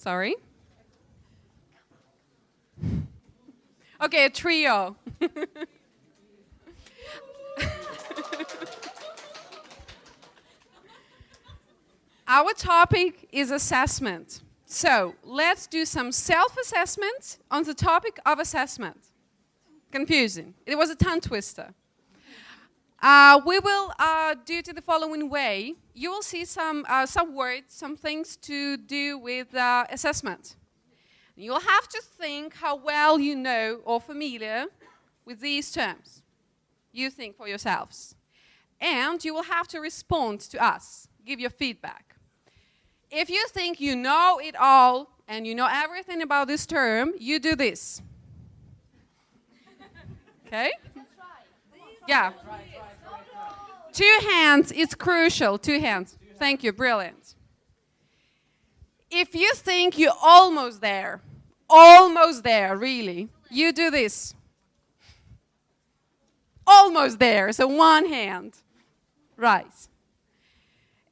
Sorry. Okay, a trio. Our topic is assessment. So let's do some self-assessment on the topic of assessment. Confusing. It was a tongue twister. We will do it in the following way. You will see some words, some things to do with assessment. You'll have to think how well you know or familiar with these terms. You think for yourselves. And you will have to respond to us, give your feedback. If you think you know it all and you know everything about this term, you do this. Okay? Yeah. Two hands, it's crucial. Two hands. Thank you, brilliant. If you think you're almost there, really, you do this. Almost there, so one hand. Right.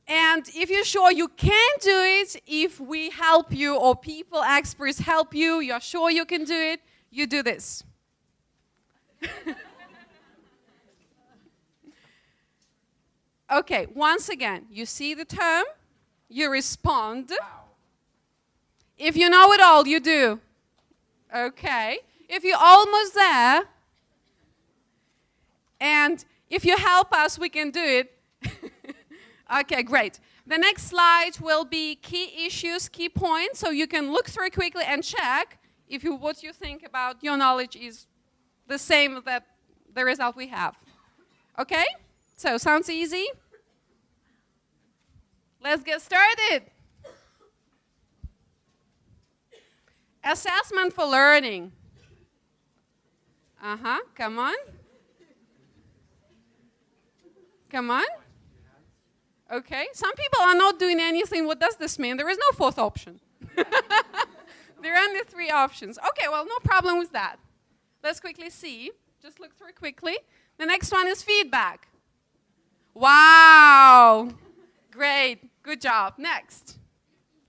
And if you're sure you can do it, if we help you or people, experts help you, you're sure you can do it, you do this. Okay, once again, you see the term, you respond. If you know it all, you do. Okay. If you're almost there, and if you help us, we can do it. Okay, great. The next slide will be key issues, key points, so you can look through quickly and check if what you think about your knowledge is the same that the result we have. Okay? So, sounds easy? Let's get started. Assessment for learning. Come on. Come on. Okay, some people are not doing anything. What does this mean? There is no fourth option. There are only three options. Okay, well, no problem with that. Let's quickly see. Just look through quickly. The next one is feedback. Wow. Great. Good job. Next.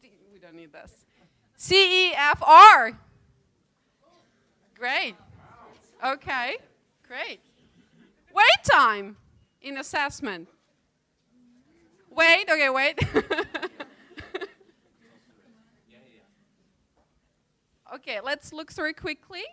We don't need this. CEFR. Great. Okay. Great. Wait time in assessment. Wait. Okay, wait. Okay, let's look through quickly.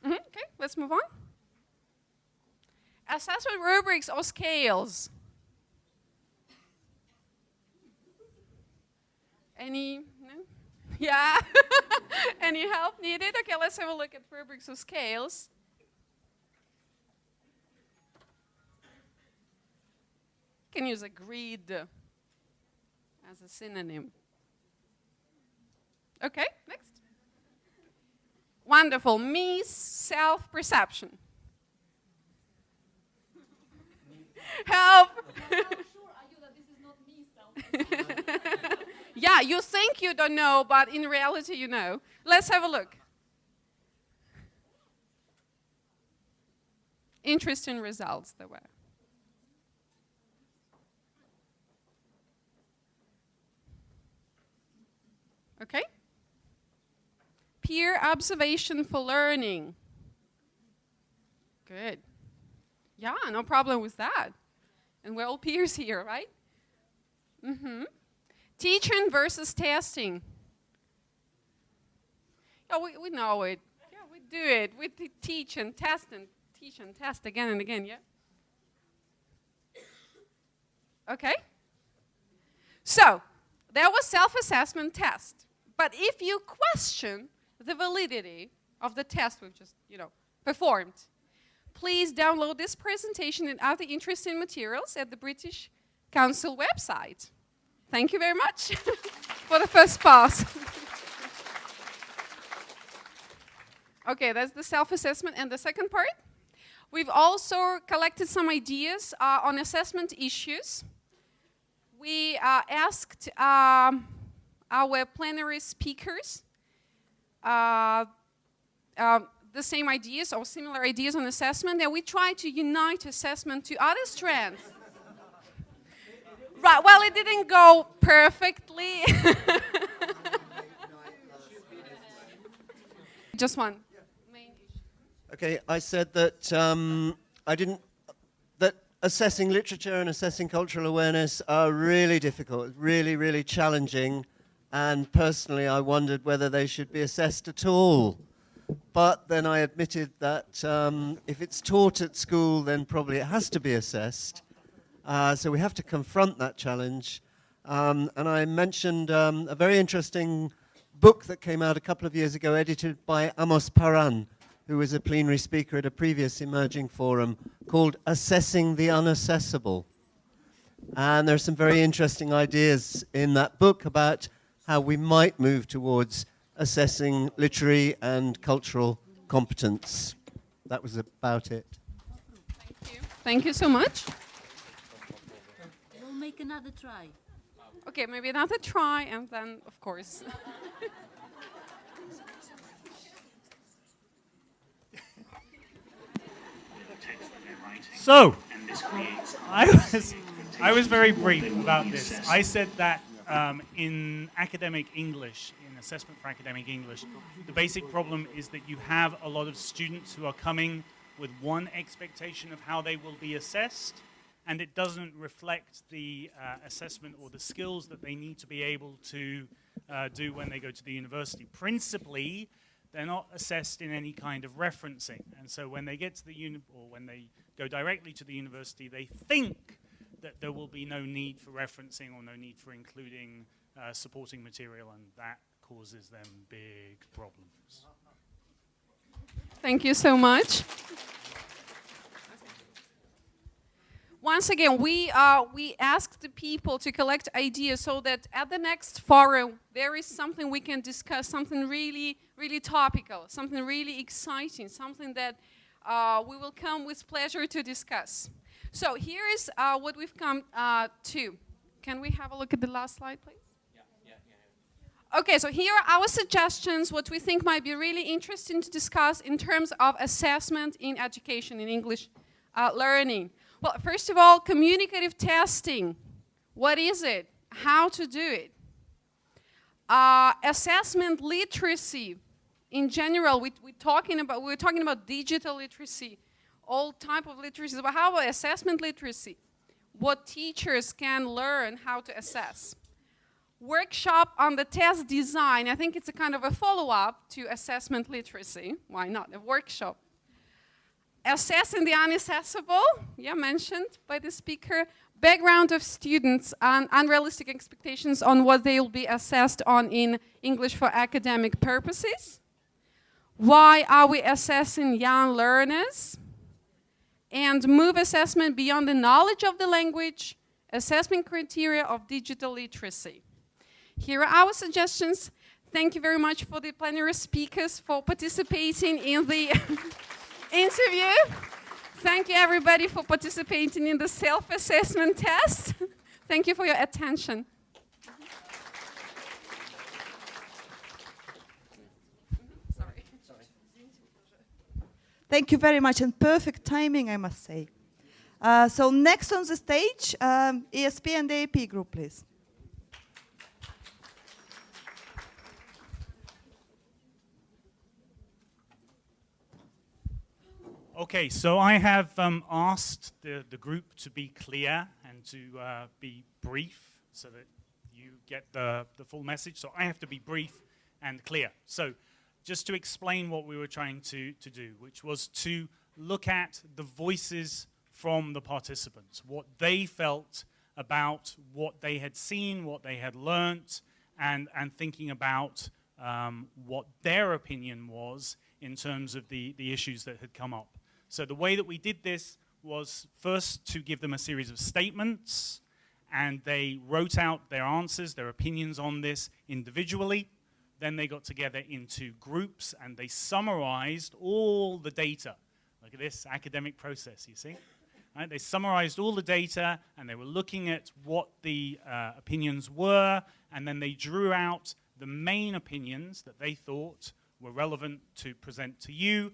Okay, let's move on. Assessment rubrics or scales. Any? No? Yeah? Any help needed? Okay, let's have a look at rubrics or scales. You can use a grid as a synonym. Okay, next. Wonderful. Mies, self-perception. Help. How sure are you that this is not me self-perception? Yeah, you think you don't know, but in reality you know. Let's have a look. Interesting results there were. Okay? Peer observation for learning. Good. Yeah, no problem with that. And we're all peers here, right? Teaching versus testing. Yeah, we know it. Yeah, we do it. We teach and test again and again, yeah? Okay? So, there was self-assessment test. But if you question the validity of the test we've just, performed, please download this presentation and other interesting materials at the British Council website. Thank you very much for the first pass. Okay, that's the self-assessment. And the second part, we've also collected some ideas on assessment issues. We asked our plenary speakers the the same ideas or similar ideas on assessment, and we try to unite assessment to other strands. Right, well, it didn't go perfectly. Just one. Okay, I said that that assessing literature and assessing cultural awareness are really difficult, really, really challenging, and personally I wondered whether they should be assessed at all. But then I admitted that if it's taught at school, then probably it has to be assessed. So we have to confront that challenge. And I mentioned a very interesting book that came out a couple of years ago, edited by Amos Paran, who was a plenary speaker at a previous emerging forum, called Assessing the Unassessable. And there are some very interesting ideas in that book about how we might move towards assessing literary and cultural competence. That was about it. Thank you. Thank you so much. We'll make another try. Okay, maybe another try, and then, of course. So, I was very brief about this. I said that in academic English, in assessment for academic English, the basic problem is that you have a lot of students who are coming with one expectation of how they will be assessed, and it doesn't reflect the assessment or the skills that they need to be able to do when they go to the university. Principally, they're not assessed in any kind of referencing, and so when they get to the or when they go directly to the university, they think that there will be no need for referencing or no need for including supporting material, and that causes them big problems. Thank you so much. Once again, we asked the people to collect ideas so that at the next forum there is something we can discuss, something really, really topical, something really exciting, something that we will come with pleasure to discuss. So here is what we've come to. Can we have a look at the last slide, please? Yeah. Okay, so here are our suggestions, what we think might be really interesting to discuss in terms of assessment in education, in English learning. Well, first of all, communicative testing. What is it? How to do it? Assessment literacy. In general, we're talking about digital literacy, all type of literacy. But how about assessment literacy? What teachers can learn how to assess. Workshop on the test design. I think it's a kind of a follow-up to assessment literacy. Why not? A workshop. Assessing the unaccessible, mentioned by the speaker. Background of students and unrealistic expectations on what they will be assessed on in English for academic purposes. Why are we assessing young learners? And move assessment beyond the knowledge of the language, assessment criteria of digital literacy. Here are our suggestions. Thank you very much for the plenary speakers for participating in the interview. Thank you everybody for participating in the self-assessment test. Thank you for your attention. Sorry. Thank you very much, and perfect timing, I must say. So next on the stage, ESP and the AP group, please. Okay, so I have asked the group to be clear and to be brief so that you get the full message. So I have to be brief and clear. So just to explain what we were trying to do, which was to look at the voices from the participants, what they felt about what they had seen, what they had learnt, and thinking about what their opinion was in terms of the issues that had come up. So the way that we did this was first to give them a series of statements, and they wrote out their answers, their opinions on this individually. Then they got together into groups, and they summarized all the data. Look at this academic process, you see? Right? They summarized all the data, and they were looking at what the opinions were, and then they drew out the main opinions that they thought were relevant to present to you,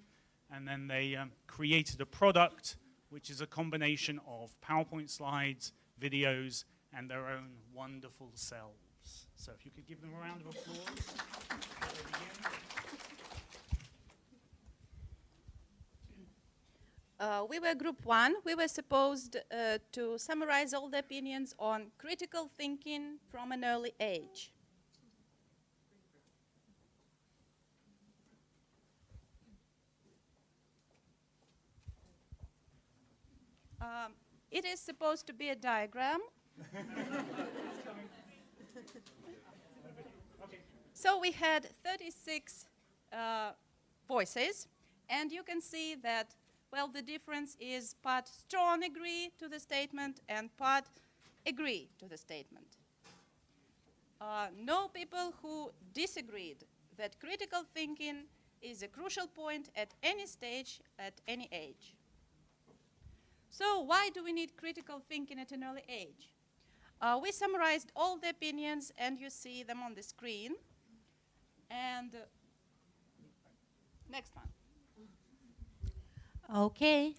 and then they created a product which is a combination of PowerPoint slides, videos, and their own wonderful selves. So if you could give them a round of applause. We were group 1. We were supposed to summarize all the opinions on critical thinking from an early age. It is supposed to be a diagram. So we had 36 voices, and you can see that, well, the difference is part strong agree to the statement and part agree to the statement. No people who disagreed that critical thinking is a crucial point at any stage, at any age. So why do we need critical thinking at an early age? We summarized all the opinions, and you see them on the screen. And next one. Okay.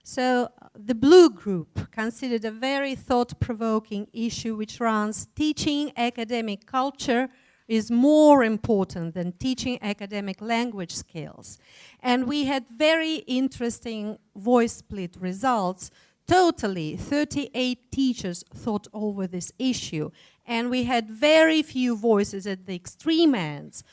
So the blue group considered a very thought-provoking issue which runs: teaching academic culture is more important than teaching academic language skills. And we had very interesting voice split results. Totally, 38 teachers thought over this issue, and we had very few voices at the extreme ends.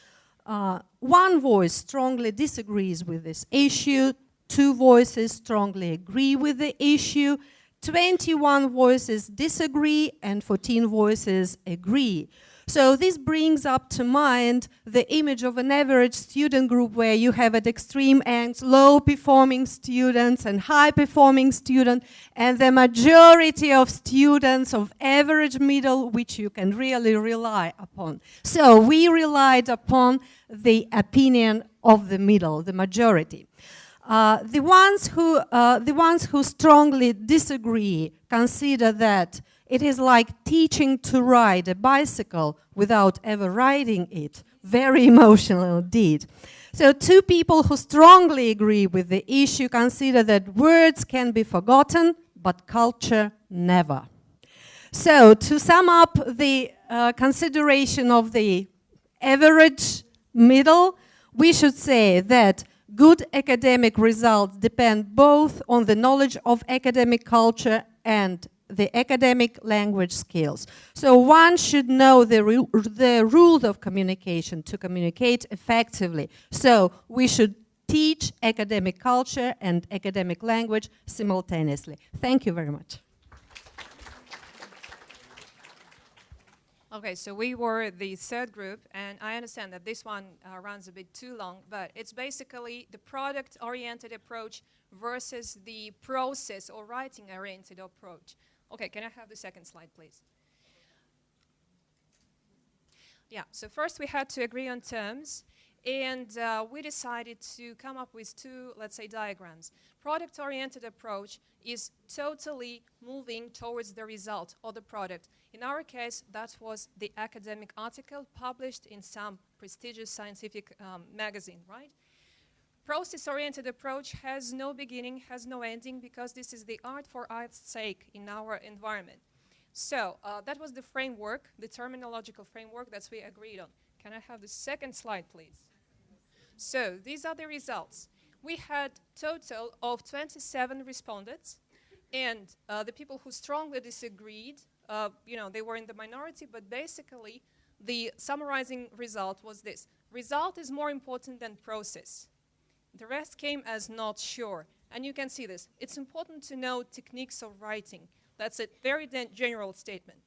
One voice strongly disagrees with this issue, 2 voices strongly agree with the issue, 21 voices disagree, and 14 voices agree. So this brings up to mind the image of an average student group where you have at extreme ends low-performing students and high-performing students, and the majority of students of average middle, which you can really rely upon. So we relied upon the opinion of the middle, the majority. The ones who strongly disagree consider that it is like teaching to ride a bicycle without ever riding it. Very emotional indeed. So 2 people who strongly agree with the issue consider that words can be forgotten, but culture never. So to sum up the consideration of the average middle, we should say that good academic results depend both on the knowledge of academic culture and the academic language skills. So one should know the rules of communication to communicate effectively. So we should teach academic culture and academic language simultaneously. Thank you very much. Okay, so we were the third group, and I understand that this one runs a bit too long, but it's basically the product-oriented approach versus the process or writing-oriented approach. Okay, can I have the second slide, please? Yeah, so first we had to agree on terms, and we decided to come up with 2, let's say, diagrams. Product-oriented approach is totally moving towards the result or the product. In our case, that was the academic article published in some prestigious scientific magazine, right? Process-oriented approach has no beginning, has no ending, because this is the art for art's sake in our environment. So that was the framework, the terminological framework that we agreed on. Can I have the second slide, please? So these are the results. We had total of 27 respondents, and the people who strongly disagreed, they were in the minority, but basically the summarizing result was this. Result is more important than process. The rest came as not sure. And you can see this. It's important to know techniques of writing. That's a very general statement.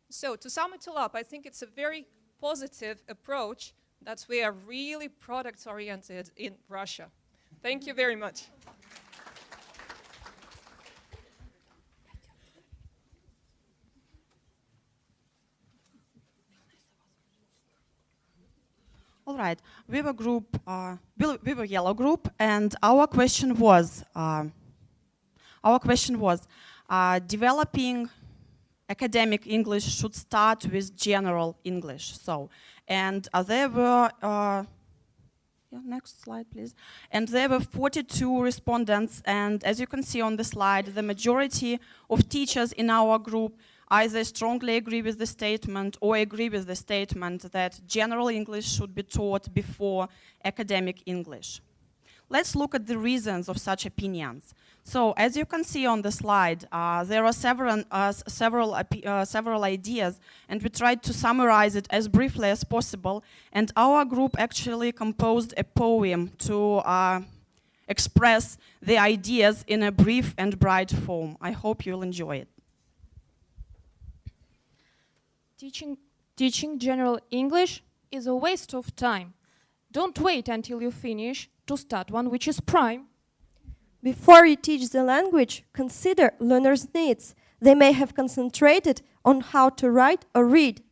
So to sum it all up, I think it's a very positive approach that we are really product-oriented in Russia. Thank you very much. All right, we were yellow group, and our question was developing academic English should start with general English. So, and there were Yeah, next slide, please. And there were 42 respondents, and as you can see on the slide, the majority of teachers in our group either strongly agree with the statement or agree with the statement that general English should be taught before academic English. Let's look at the reasons of such opinions. So, as you can see on the slide, there are several ideas, and we tried to summarize it as briefly as possible. And our group actually composed a poem to express the ideas in a brief and bright form. I hope you'll enjoy it. Teaching general English is a waste of time. Don't wait until you finish to start one which is prime. Before you teach the language, consider learners' needs. They may have concentrated on how to write or read.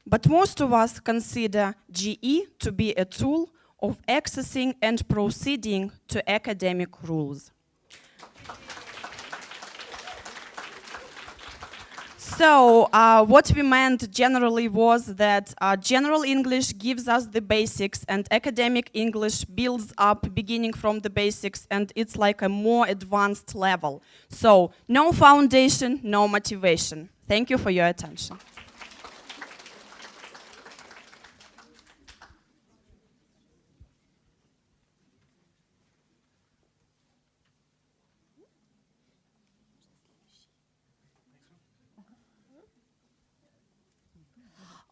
But most of us consider GE to be a tool of accessing and proceeding to academic rules. So, what we meant generally was that general English gives us the basics and academic English builds up beginning from the basics, and it's like a more advanced level. So, no foundation, no motivation. Thank you for your attention.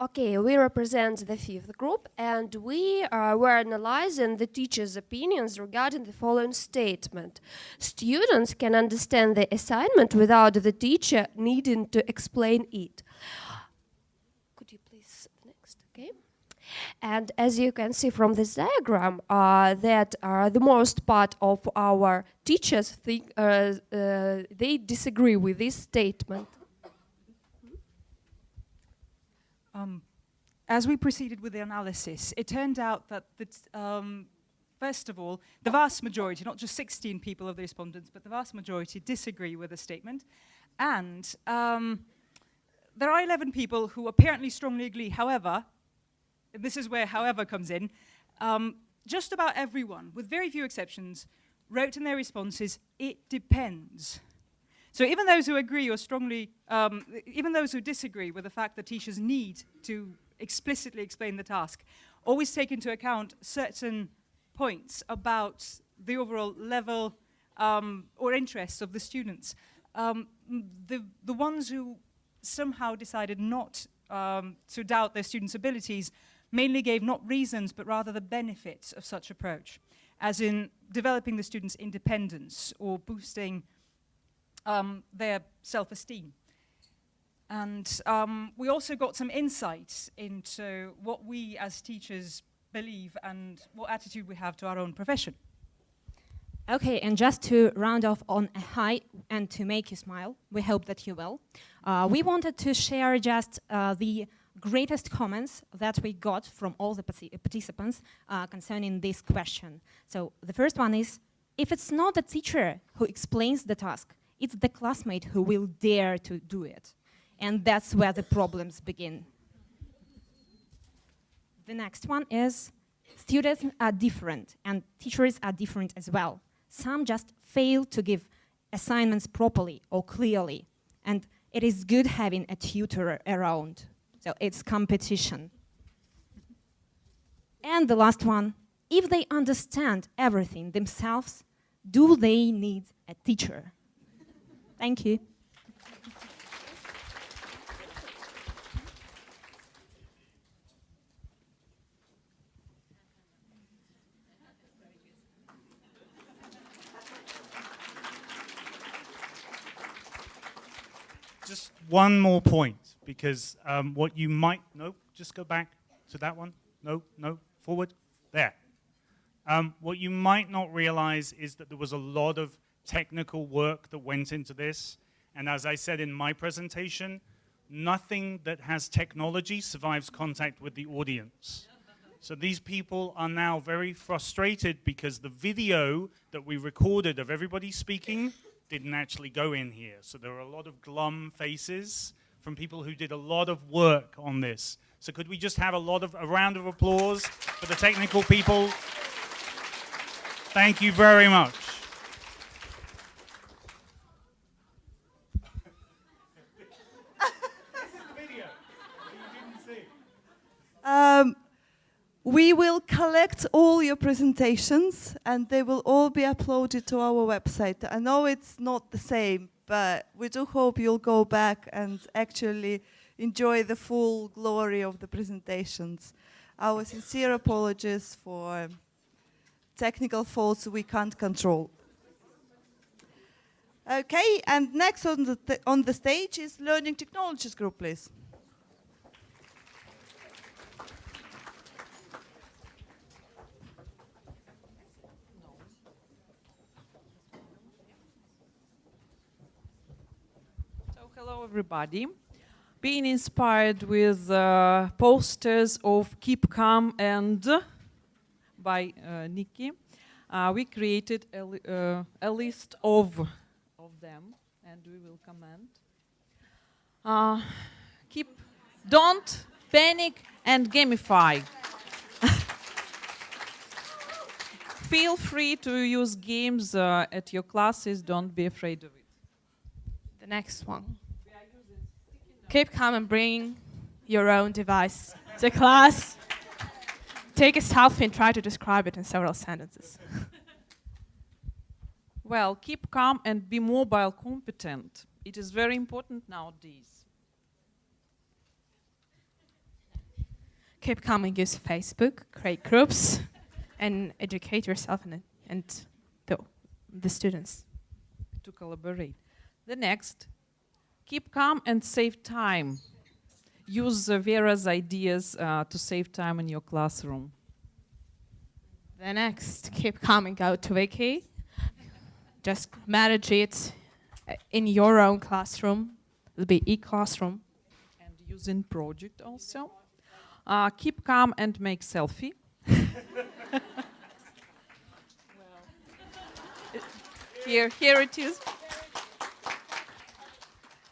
Okay, we represent the fifth group, and we were analyzing the teachers' opinions regarding the following statement. Students can understand the assignment without the teacher needing to explain it. Could you please next? Okay. And as you can see from this diagram, that the most part of our teachers think they disagree with this statement. As we proceeded with the analysis, it turned out that, first of all, the vast majority, not just 16 people of the respondents, but the vast majority disagree with the statement. And there are 11 people who apparently strongly agree. However, and this is where however comes in, just about everyone, with very few exceptions, wrote in their responses, "It depends." So even those who agree or strongly, even those who disagree with the fact that teachers need to explicitly explain the task, always take into account certain points about the overall level or interests of the students. The ones who somehow decided not to doubt their students' abilities mainly gave not reasons, but rather the benefits of such approach, as in developing the students' independence or boosting their self-esteem. And we also got some insights into what we as teachers believe and what attitude we have to our own profession. Okay, and just to round off on a high and to make you smile, we hope that you will, we wanted to share just the greatest comments that we got from all the participants concerning this question. So the first one is, if it's not the teacher who explains the task, it's the classmate who will dare to do it. And that's where the problems begin. The next one is, students are different and teachers are different as well. Some just fail to give assignments properly or clearly. And it is good having a tutor around. So it's competition. And the last one, if they understand everything themselves, do they need a teacher? Thank you. Just one more point, because what you might, no, just go back to that one. No, forward, there. What you might not realize is that there was a lot of technical work that went into this. And as I said in my presentation, nothing that has technology survives contact with the audience. So these people are now very frustrated because the video that we recorded of everybody speaking didn't actually go in here. So there are a lot of glum faces from people who did a lot of work on this. So could we just have a round of applause for the technical people? Thank you very much. We will collect all your presentations and they will all be uploaded to our website. I know it's not the same, but we do hope you'll go back and actually enjoy the full glory of the presentations. Our sincere apologies for technical faults we can't control. Okay, and next on the stage is Learning Technologies Group, please. Hello, everybody. Being inspired with posters of Keep Calm and by Nikki, we created a list of them, and we will comment. Don't panic and gamify. Feel free to use games at your classes. Don't be afraid of it. The next one. Keep calm and bring your own device to class. Take a selfie and try to describe it in several sentences. Well, keep calm and be mobile competent. It is very important nowadays. Keep calm and use Facebook, create groups, and educate yourself and the students. To collaborate. The next. Keep calm and save time. Use Vera's ideas to save time in your classroom. The next, keep calm and go to Wiki. Just manage it in your own classroom. It'll be e-classroom. And using project also. Keep calm and make selfie. Here it is.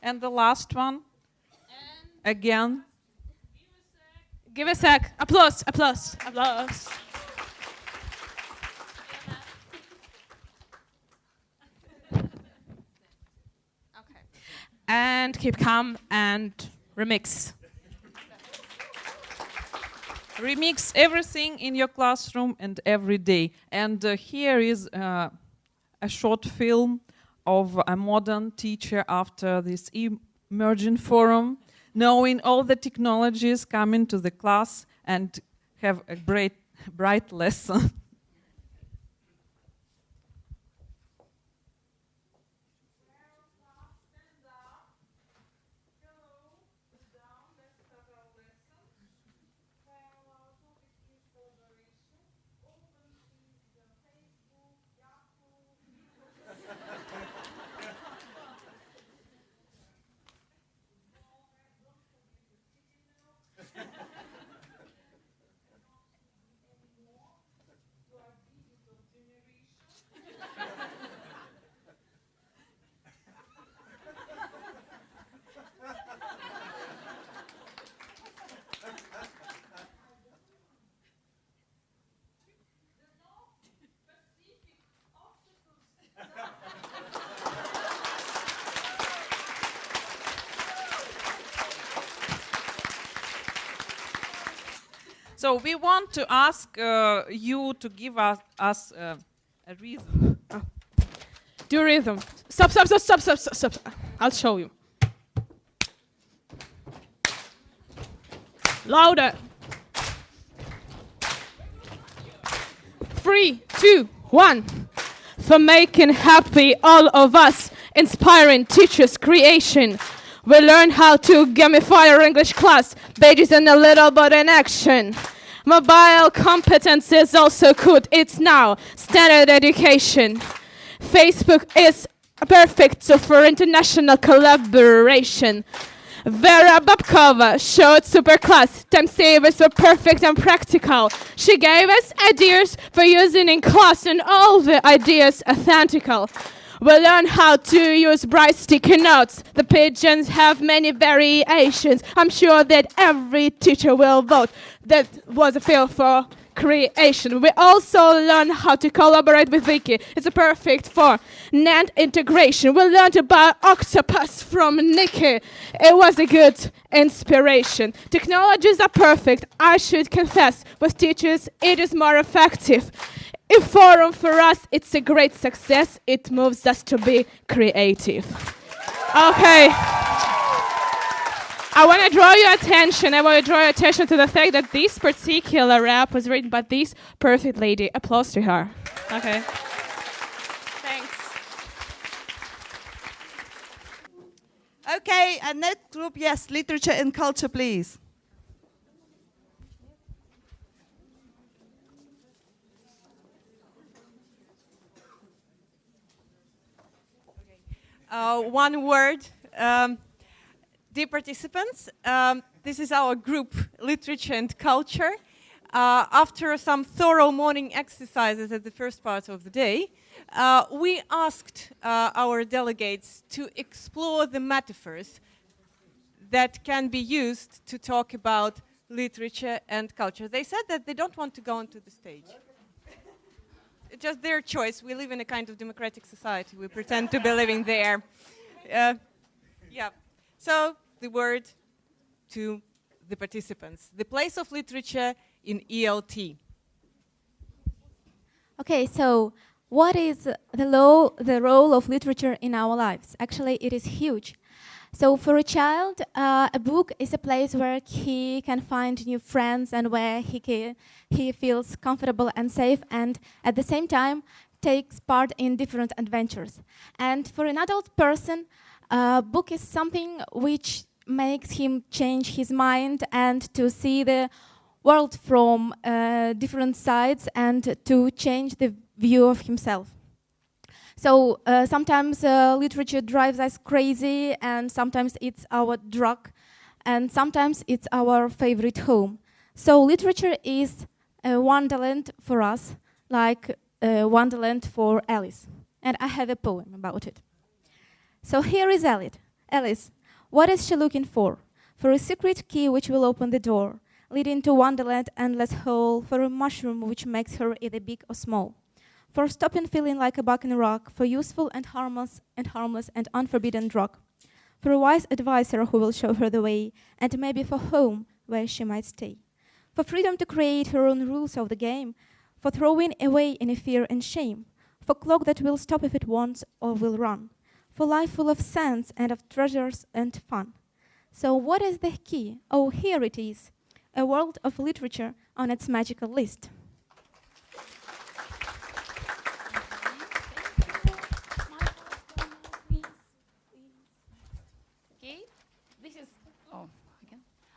And the last one, again. Give a sec. Applause, applause, applause. Okay. And keep calm and remix. Remix everything in your classroom and every day. And here is a short film of a modern teacher after this emerging forum, knowing all the technologies coming to the class and have a bright lesson. So we want to ask you to give us a rhythm. Do rhythm. Stop, stop, stop, stop, stop, stop, stop. I'll show you. Louder. 3, 2, 1. For making happy all of us, inspiring teachers' creation. We learn how to gamify our English class, pages and a little but in action. Mobile competence is also good. It's now standard education. Facebook is perfect for international collaboration. Vera Babkova showed superclass. Time savers were perfect and practical. She gave us ideas for using in class and all the ideas authentical. We'll learn how to use bright sticky notes. The pigeons have many variations. I'm sure that every teacher will vote. That was a feel for creation. We also learn how to collaborate with Wiki. It's a perfect for NAND integration. We learned about octopus from Nikki. It was a good inspiration. Technologies are perfect, I should confess. With teachers, it is more effective. In forum for us, it's a great success. It moves us to be creative. Okay. I want to draw your attention. I want to draw your attention to the fact that this particular rap was written by this perfect lady. Applause to her. Okay. Thanks. Okay, and next group, yes, literature and culture, please. One word. Dear participants, this is our group, Literature and Culture. After some thorough morning exercises at the first part of the day, we asked our delegates to explore the metaphors that can be used to talk about literature and culture. They said that they don't want to go onto the stage. It's just their choice. We live in a kind of democratic society. We pretend to be living there. Yeah. So, the word to the participants. The place of literature in ELT. Okay, so what is the role of literature in our lives? Actually, it is huge. So for a child, a book is a place where he can find new friends and where he feels comfortable and safe, and at the same time takes part in different adventures. And for an adult person, a book is something which makes him change his mind and to see the world from different sides and to change the view of himself. So sometimes literature drives us crazy, and sometimes it's our drug, and sometimes it's our favorite home. So literature is a wonderland for us, like a wonderland for Alice. And I have a poem about it. So here is Alice. What is she looking for? For a secret key which will open the door, leading to wonderland endless hole, for a mushroom which makes her either big or small. For stopping feeling like a buck in a rock, for useful and harmless and unforbidden drug. For a wise advisor who will show her the way, and maybe for home where she might stay. For freedom to create her own rules of the game, for throwing away any fear and shame. For clock that will stop if it wants or will run. For life full of sense and of treasures and fun. So what is the key? Oh, here it is. A world of literature on its magical list.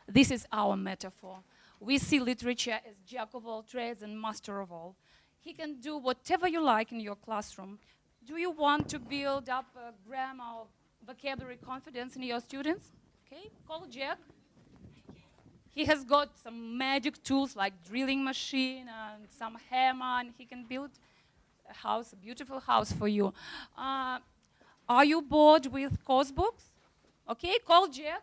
This is our metaphor. We see literature as jack of all trades and master of all. He can do whatever you like in your classroom. Do you want to build up a grammar or vocabulary confidence in your students? Okay, call Jack. He has got some magic tools like drilling machine and some hammer, and he can build a house, a beautiful house for you. Are you bored with course books? Okay, call Jack.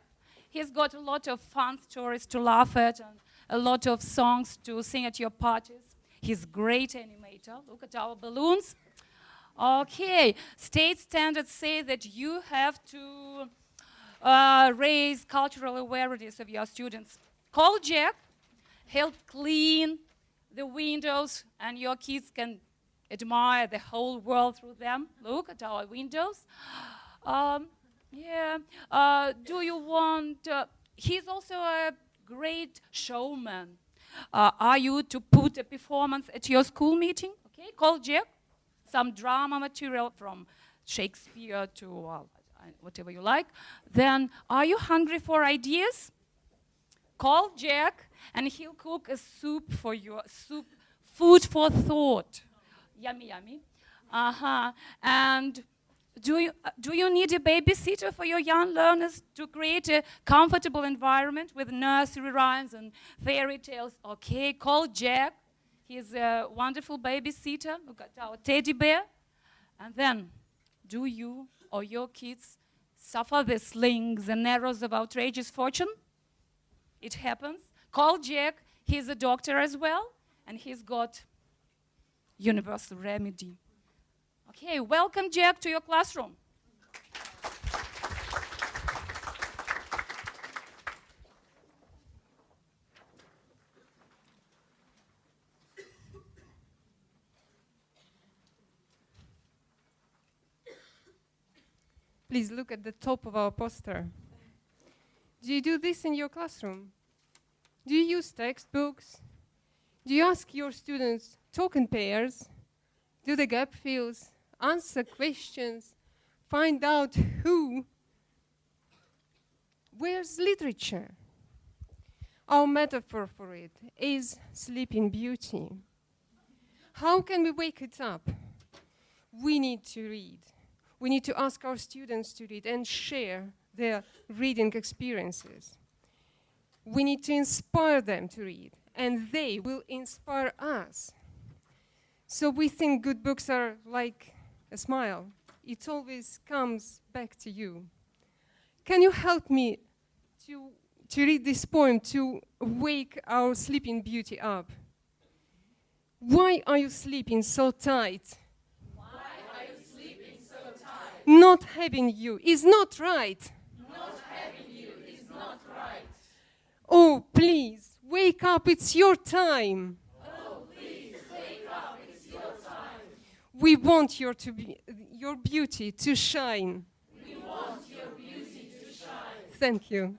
He's got a lot of fun stories to laugh at and a lot of songs to sing at your parties. He's a great animator. Look at our balloons. Okay, state standards say that you have to raise cultural awareness of your students. Call Jack, help clean the windows, and your kids can admire the whole world through them. Look at our windows. Do you want... he's also a great showman. Are you to put a performance at your school meeting? Okay, call Jack. Some drama material from Shakespeare to whatever you like. Then, are you hungry for ideas? Call Jack, and he'll cook a soup for you. Food for thought. Yummy, yummy. And do you need a babysitter for your young learners to create a comfortable environment with nursery rhymes and fairy tales? Okay, call Jack. He's a wonderful babysitter. Look at our teddy bear. And then, do you or your kids suffer the slings and arrows of outrageous fortune? It happens. Call Jack, he's a doctor as well, and he's got universal remedy. Okay, welcome Jack to your classroom. Please look at the top of our poster. Do you do this in your classroom? Do you use textbooks? Do you ask your students talk in pairs? Do the gap fills? Answer questions? Find out who? Where's literature? Our metaphor for it is Sleeping Beauty. How can we wake it up? We need to read. We need to ask our students to read and share their reading experiences. We need to inspire them to read, and they will inspire us. So we think good books are like a smile. It always comes back to you. Can you help me to read this poem to wake our sleeping beauty up? Why are you sleeping so tight? Not having you is not right. Not having you is not right. Oh, please, wake up, it's your time. Oh, please, wake up, it's your time. We want your beauty to shine. We want your beauty to shine. Thank you.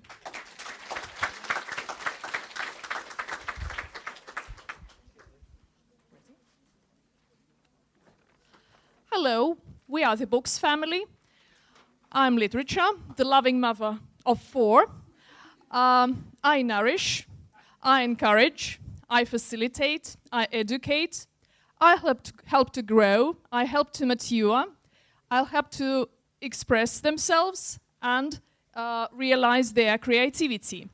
Hello, we are the Books family. I'm Literature, the loving mother of 4. I nourish, I encourage, I facilitate, I educate, I help to grow, I help to mature, I'll help to express themselves and realize their creativity.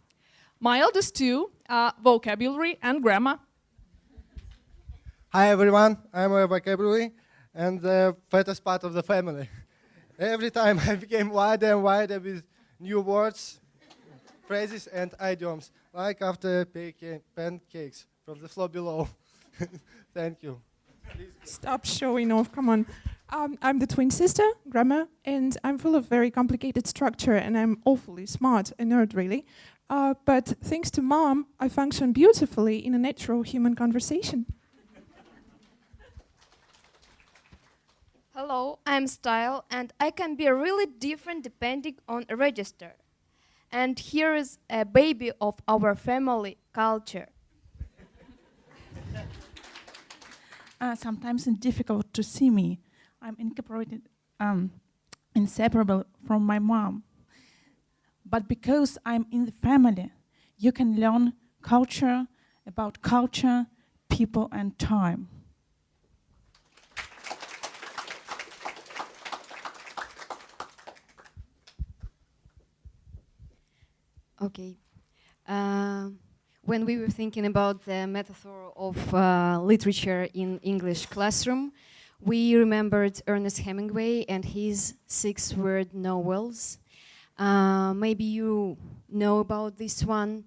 My eldest 2 are vocabulary and grammar. Hi everyone, I'm a vocabulary and the fattest part of the family. Every time I became wider and wider with new words, phrases and idioms, like after pancakes from the floor below. Thank you. Stop showing off, come on. I'm the twin sister, grammar, and I'm full of very complicated structure and I'm awfully smart, a nerd really. But thanks to Mom, I function beautifully in a natural human conversation. Hello, I'm Style, and I can be really different depending on a register. And here is a baby of our family culture. Sometimes it's difficult to see me. I'm inseparable from my mom. But because I'm in the family, you can learn about culture, people, and time. Okay. When we were thinking about the metaphor of literature in English classroom, we remembered Ernest Hemingway and his 6-word novels. Maybe you know about this one.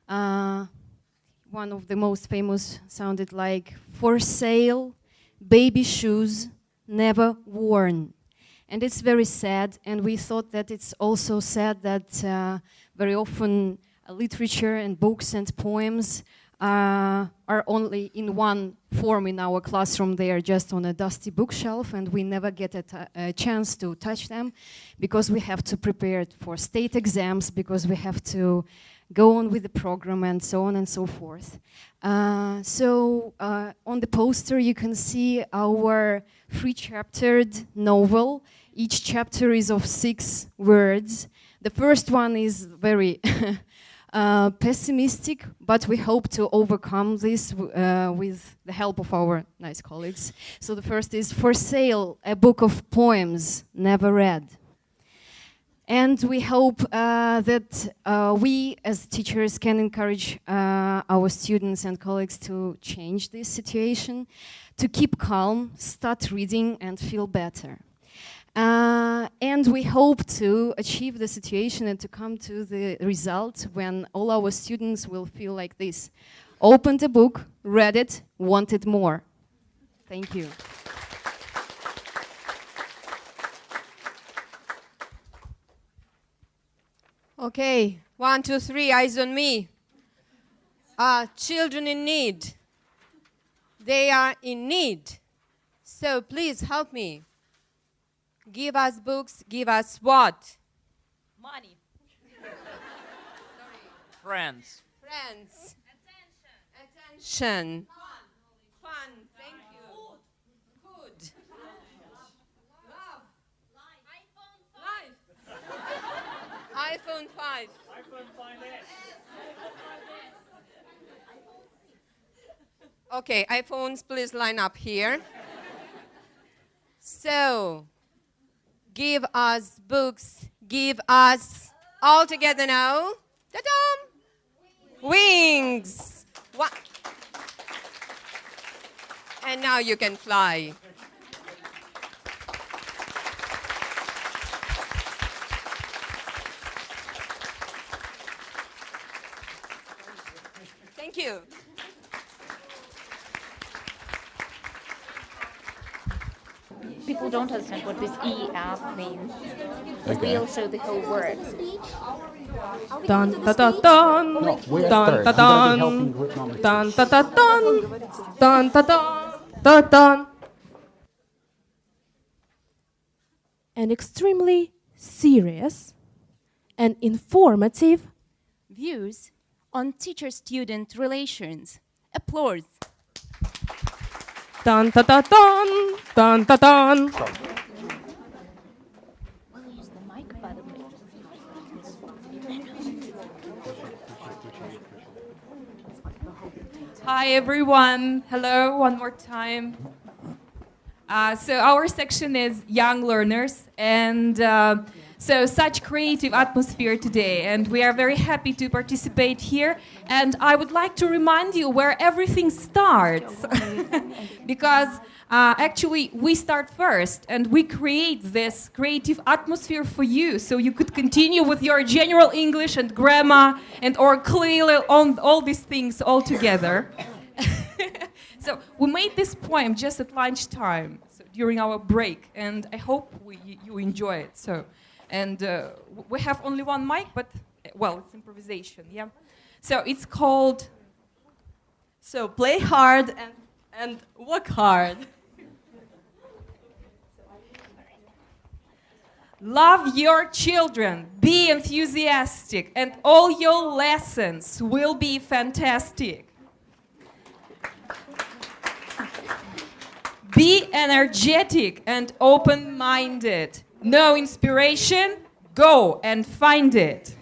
One of the most famous sounded like, "For sale, baby shoes never worn." And it's very sad, and we thought that it's also sad that very often literature and books and poems are only in one form in our classroom. They are just on a dusty bookshelf, and we never get a chance to touch them because we have to prepare for state exams, because we have to go on with the program and so on and so forth. So on the poster you can see our 3-chaptered novel. Each chapter is of 6 words. The first one is very pessimistic, but we hope to overcome this with the help of our nice colleagues. So the first is "For sale, a book of poems never read." And we hope that we as teachers can encourage our students and colleagues to change this situation, to keep calm, start reading and feel better. And we hope to achieve the situation and to come to the result when all our students will feel like this. Opened the book, read it, wanted more. Thank you. Okay, 1, 2, 3, eyes on me. Children in need. They are in need. So please help me. Give us books, give us what? Money. Friends. Friends. Attention. Fun. Thank you. Food. Love. Life. iPhone 5. iPhone 5S. Okay, iPhones, please line up here. So, give us books, give us, all together now, ta-dam, wings. What? And now you can fly. Thank you. People don't understand what this EF means. Okay. We'll show the whole word. Dun da da dun. No, we're at Dun third. da You gotta dun. be helping group number two. Dun da da dun. Dun da dun. Dun dun. An extremely serious and informative views on teacher-student relations. Applause. Dun da da dun. Dun da dun. Hi everyone, hello one more time. So our section is young learners, and so such creative atmosphere today, and we are very happy to participate here. And I would like to remind you where everything starts, because actually we start first, and we create this creative atmosphere for you, so you could continue with your general English and grammar, and or clearly on all these things all together. So we made this poem just at lunchtime, so during our break, and I hope you enjoy it. So, and we have only one mic, but well, it's improvisation, yeah. So it's called. So play hard and work hard. Love your children, be enthusiastic, and all your lessons will be fantastic. Be energetic and open-minded. No inspiration? Go and find it.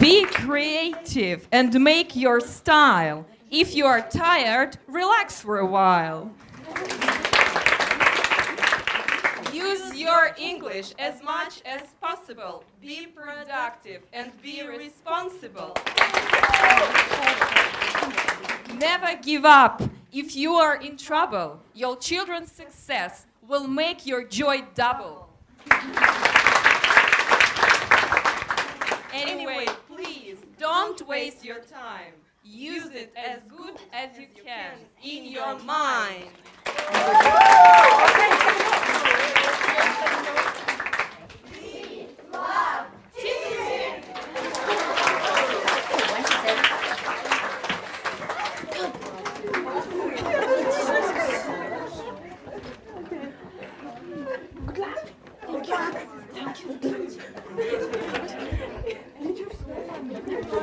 Be creative and make your style. If you are tired, relax for a while. Use your English as much as possible. Be productive and be responsible. Never give up. If you are in trouble, your children's success will make your joy double. Anyway, please don't waste your time. Use it as good as you can in your mind.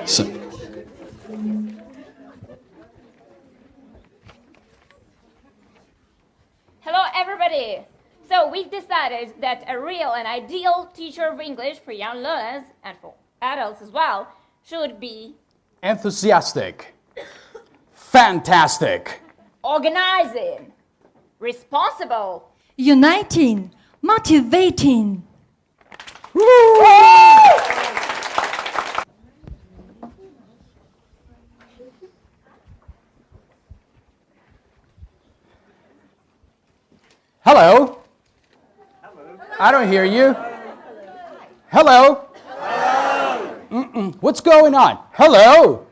So, Hello, everybody. So we've decided that a real and ideal teacher of English for young learners and for adults as well should be enthusiastic, fantastic, organizing, responsible, uniting, motivating. Hello? I don't hear you. Hello? What's going on? Hello?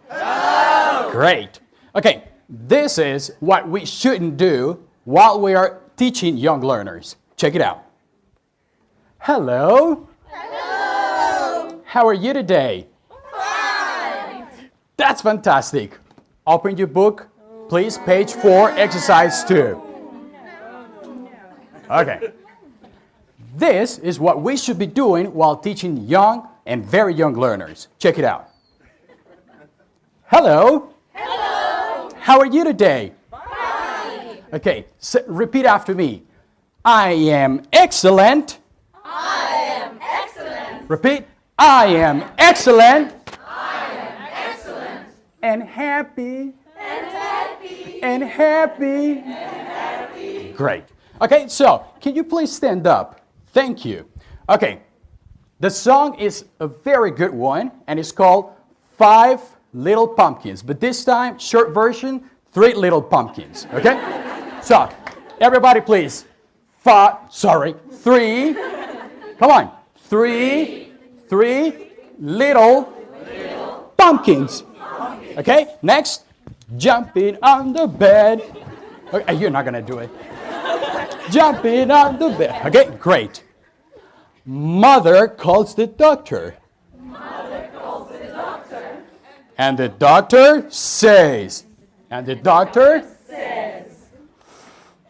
Great. Okay, this is what we shouldn't do while we are teaching young learners. Check it out. Hello? How are you today? Fine. That's fantastic. Open your book, please, page 4, exercise 2. Okay. This is what we should be doing while teaching young and very young learners. Check it out. Hello. Hello. How are you today? Fine. Okay, repeat after me. I am excellent. I am excellent. Repeat. I am excellent. I am excellent. And happy. And happy. And happy. And happy. Great. Okay, so can you please stand up? Thank you. Okay, the song is a very good one, and it's called 5 Little Pumpkins. But this time, short version, 3 Little Pumpkins. Okay? So, everybody please. 3. Come on. 3 little pumpkins. Okay, next. Jumping on the bed. Okay, you're not going to do it. Jumping on the bed. Okay, great. Mother calls the doctor. Mother calls the doctor. And the doctor says. And the doctor says.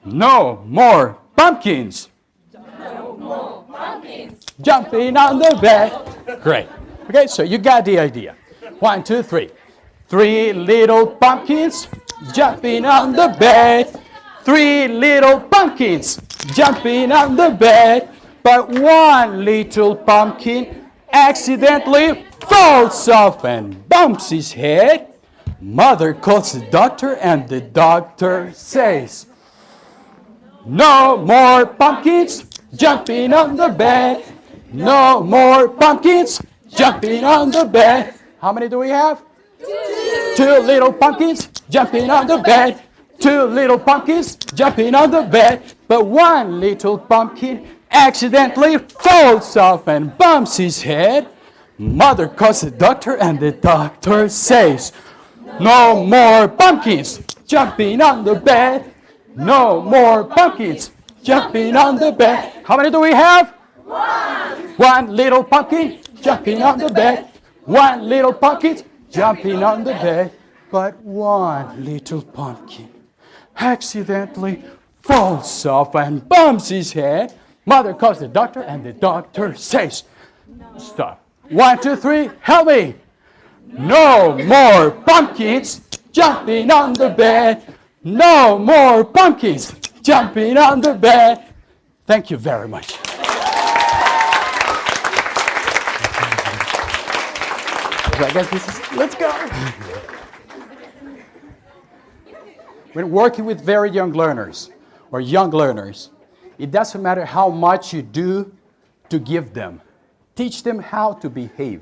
No more pumpkins. No more pumpkins. Jumping on the bed. Great. Okay, so you got the idea. 1, 2, 3. 3 little pumpkins jumping on the bed. 3 little pumpkins jumping on the bed. But 1 little pumpkin accidentally falls off and bumps his head. Mother calls the doctor and the doctor says, no more pumpkins jumping on the bed. No more pumpkins jumping on the bed. How many do we have? 2 little pumpkins jumping on the bed. 2 little pumpkins jumping on the bed. But 1 little pumpkin accidentally falls off and bumps his head. Mother calls the doctor and the doctor says, no more pumpkins jumping on the bed. No more pumpkins jumping on the bed. How many do we have? 1 little pumpkin jumping on the bed. 1 little pumpkin jumping on the bed. But 1 little pumpkin accidentally falls off and bumps his head. Mother calls the doctor and the doctor says, stop. 1, 2, 3, help me. No more pumpkins jumping on the bed. No more pumpkins jumping on the bed. Thank you very much. I guess this is, let's go. When working with very young learners or young learners, it doesn't matter how much you do to give them. Teach them how to behave.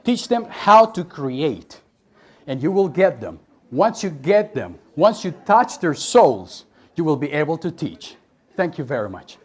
Teach them how to create. And you will get them. Once you get them, once you touch their souls, you will be able to teach. Thank you very much.